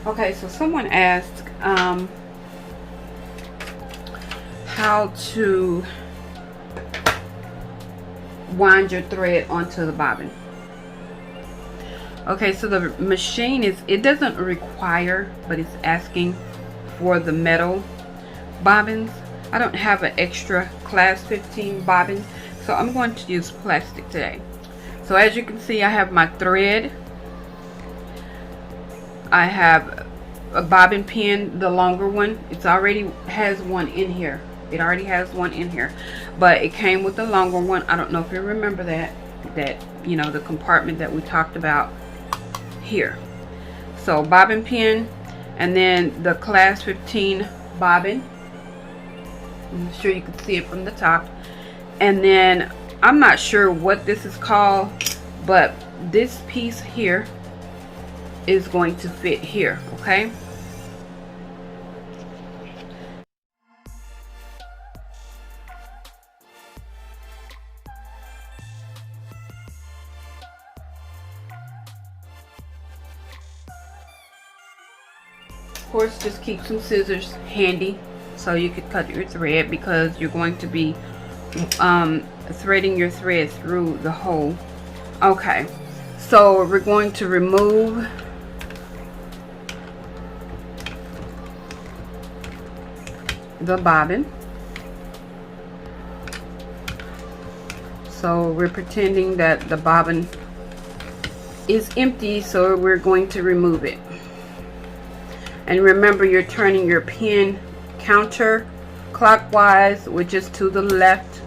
Okay, so someone asked how to wind your thread onto the bobbin. Okay, so the machine it doesn't require, but it's asking for the metal bobbins. I don't have an extra class 15 bobbin, so I'm going to use plastic today. So as you can see, I have my thread. I have a bobbin pin, the longer one. It already has one in here. It already has one in here, but it came with the longer one. I don't know if you remember that you know, the compartment that we talked about here. So bobbin pin, and then the class 15 bobbin. I'm sure you can see it from the top. And then I'm not sure what this is called, but this piece here is going to fit here. Okay, of course, just keep some scissors handy so you could cut your thread, because you're going to be threading your thread through the hole. Okay, so we're going to remove the bobbin. So we're pretending that the bobbin is empty, so we're going to remove it. And remember, you're turning your pin counter clockwise, which is to the left.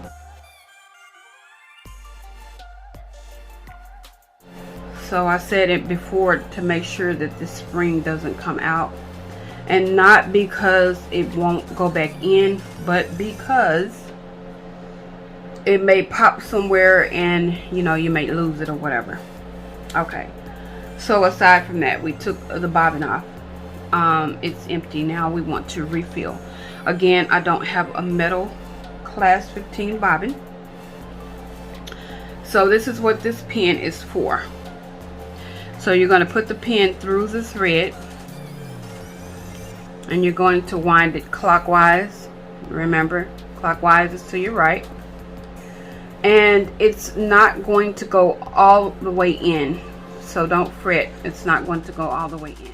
So I said it before to make sure that the spring doesn't come out, and not because it won't go back in, but because it may pop somewhere and you know, you may lose it or whatever. Okay, so aside from that, we took the bobbin off. It's empty now. We want to refill. Again, I don't have a metal class 15 bobbin, so this is what this pin is for. So you're going to put the pin through the thread, and you're going to wind it clockwise. Remember, clockwise is to your right, and it's not going to go all the way in, so don't fret. It's not going to go all the way in.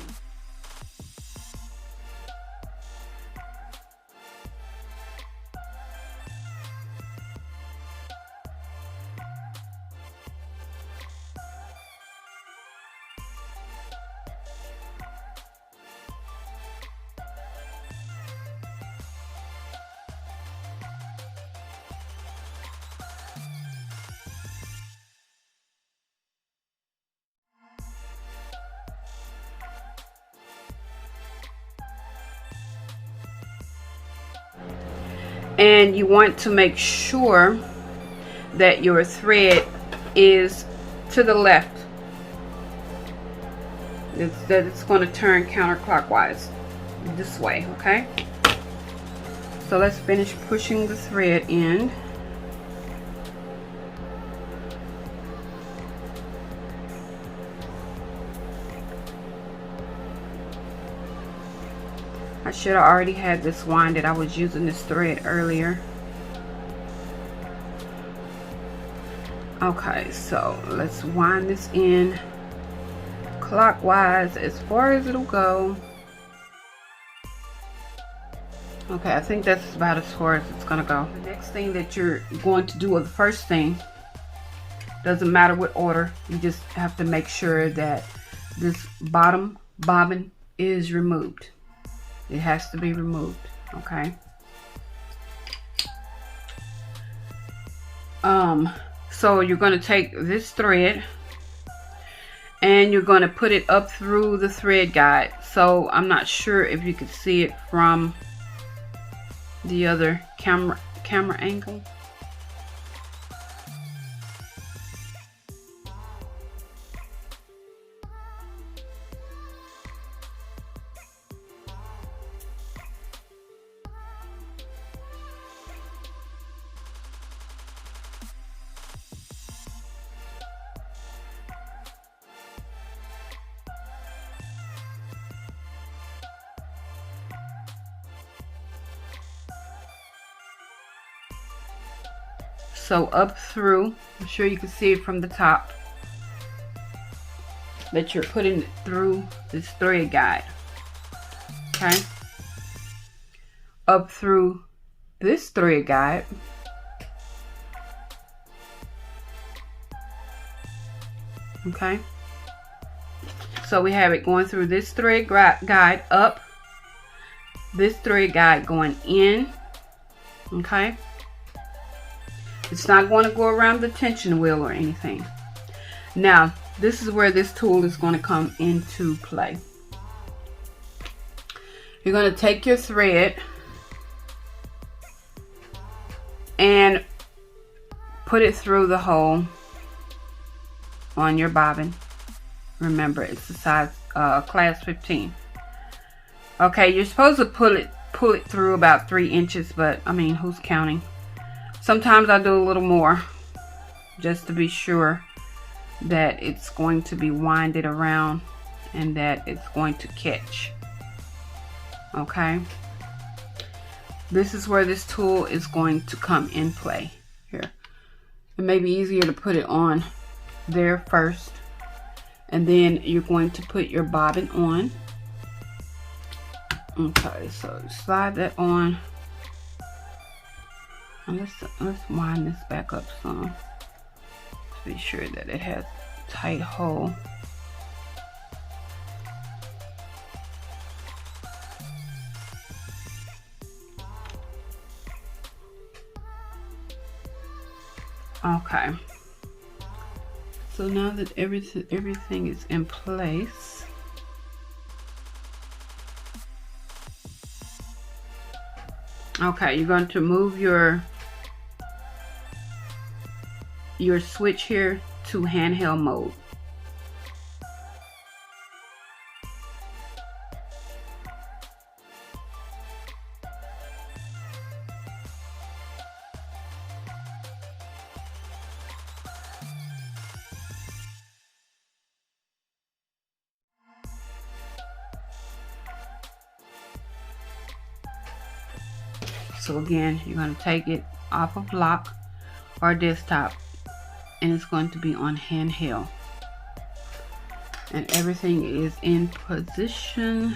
And you want to make sure that your thread is to the left. That it's going to turn counterclockwise this way. Okay, so let's finish pushing the thread in. I should have already had this winded. I was using this thread earlier. Okay, so let's wind this in clockwise as far as it'll go. Okay, I think that's about as far as it's gonna go. The next thing that you're going to do, or the first thing, doesn't matter what order, you just have to make sure that this bottom bobbin is removed. It has to be removed. Okay, so you're going to take this thread and you're going to put it up through the thread guide. So I'm not sure if you could see it from the other camera angle. So up through, I'm sure you can see it from the top, that you're putting it through this thread guide. Okay, up through this thread guide, okay, so we have it going through this thread guide, up this thread guide going in. Okay, it's not going to go around the tension wheel or anything. Now this is where this tool is going to come into play. You're going to take your thread and put it through the hole on your bobbin. Remember, it's the size class 15. Okay, you're supposed to pull it through about 3 inches, but I mean, who's counting? Sometimes I do a little more just to be sure that it's going to be winded around and that it's going to catch. Okay, this is where this tool is going to come in play here. It may be easier to put it on there first, and then you're going to put your bobbin on. Okay, so slide that on, and let's wind this back up some to be sure that it has a tight hole. Okay, so now that everything is in place, okay, you're going to move your switch here to handheld mode. So again, you're going to take it off of lock or desktop, and it's going to be on handheld, and everything is in position.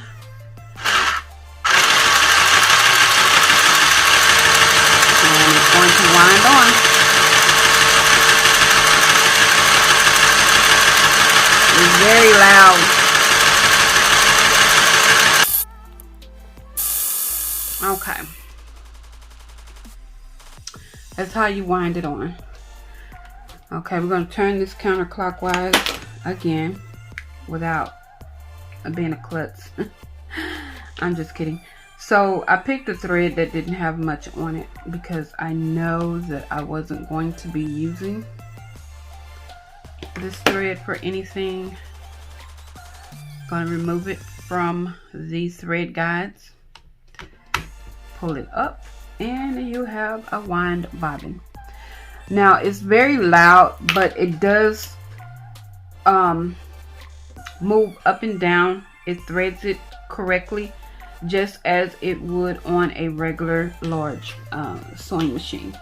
And it's going to wind on. It's very loud. Okay. That's how you wind it on. Okay, we're going to turn this counterclockwise again without being a klutz. I'm just kidding. So I picked a thread that didn't have much on it because I know that I wasn't going to be using this thread for anything. Going to remove it from these thread guides. Pull it up, and you have a wind bobbin. Now it's very loud, but it does move up and down. It threads it correctly, just as it would on a regular large sewing machine.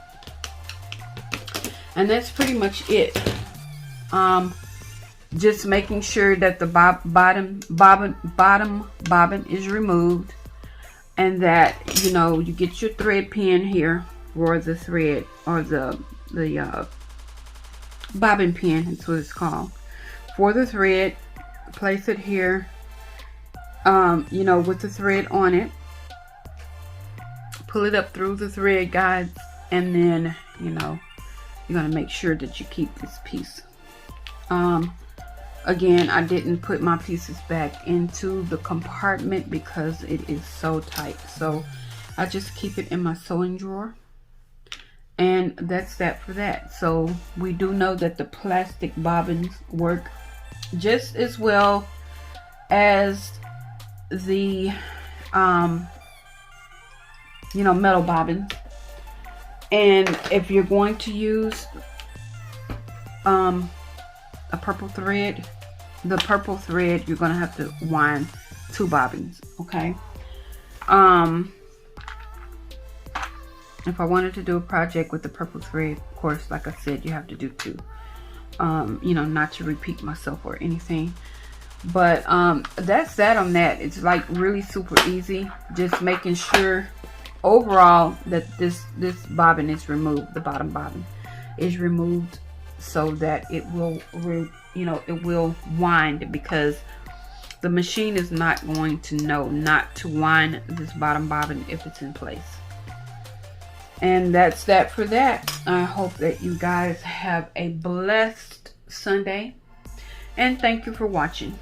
And that's pretty much it. Just making sure that the bottom bobbin is removed, and that, you know, you get your thread pin here for the thread, or the bobbin pin, that's what it's called, for the thread. Place it here, you know, with the thread on it. Pull it up through the thread guides, and then, you know, you're going to make sure that you keep this piece. Again, I didn't put my pieces back into the compartment because it is so tight. So I just keep it in my sewing drawer. And that's that for that. So we do know that the plastic bobbins work just as well as the, you know, metal bobbins. And if you're going to use a purple thread, the purple thread, you're going to have to wind 2 bobbins, okay? And If I wanted to do a project with the purple thread, of course, like I said, you have to do 2. You know, not to repeat myself or anything. But that's that on that. It's like really super easy. Just making sure overall that this bobbin is removed. The bottom bobbin is removed so that it will, you know, it will wind, because the machine is not going to know not to wind this bottom bobbin if it's in place. And that's that for that. I hope that you guys have a blessed Sunday, and thank you for watching.